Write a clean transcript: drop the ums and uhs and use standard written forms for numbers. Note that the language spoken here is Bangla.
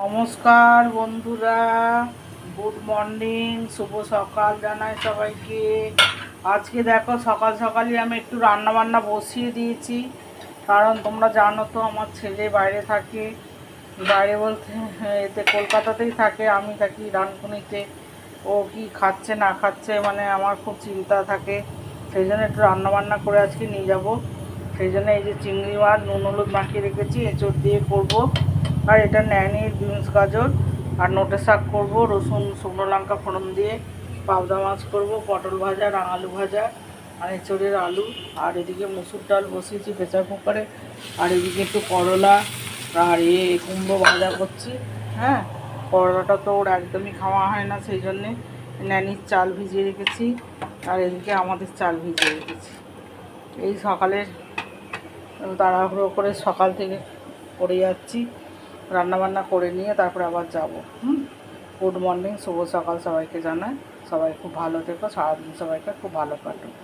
নমস্কার বন্ধুরা, গুড মর্নিং, শুভ সকাল জানাই সবাইকে। আজকে দেখো সকাল সকালই আমি একটু রান্না বান্না বসিয়ে দিয়েছি, কারণ তোমরা জানো তো আমার ছেলে বাইরে থাকে। বাইরে বলতে এতে কলকাতাতেই থাকে, আমি থাকি ডানকুনিতে। ও কি খাচ্ছে না খাচ্ছে মানে আমার খুব চিন্তা থাকে। সেই জন্য একটু রান্না বান্না করে আজকে নিয়ে যাব। সেই জন্য এই যে চিংড়ি মাছ নুন হলুদ মাখিয়ে রেখেছি, এঁচড় দিয়ে করব। আর এটা ন্যানির বিনস গাজর আর নোটে শাক করব, রসুন শুকনো লঙ্কা ফোড়ন দিয়ে। পাবদা মাছ করব, পটল ভাজা, আলু ভাজা আর এঁচড়ের আলু। আর এদিকে মুসুর ডাল বসিয়েছি প্রেসার কুকারে। আর এদিকে একটু করলা আর কুমড়ো ভাজা করছি। হ্যাঁ, করলাটা তো ওর একদমই খাওয়া হয় না, সেই জন্যে ন্যানির চাল ভিজিয়ে রেখেছি। আর এদিকে আমাদের চাল ভিজিয়ে রেখেছি। এই সকালের তাড়াহুড়ো করে সকাল থেকে করে যাচ্ছি, রান্নাবান্না করে নিয়ে তারপরে আবার যাব। গুড মর্নিং, শুভ সকাল সবাইকে জানাই। সবাই খুব ভালো থেকো, সারাদিন সবাইকে খুব ভালো কাটুক।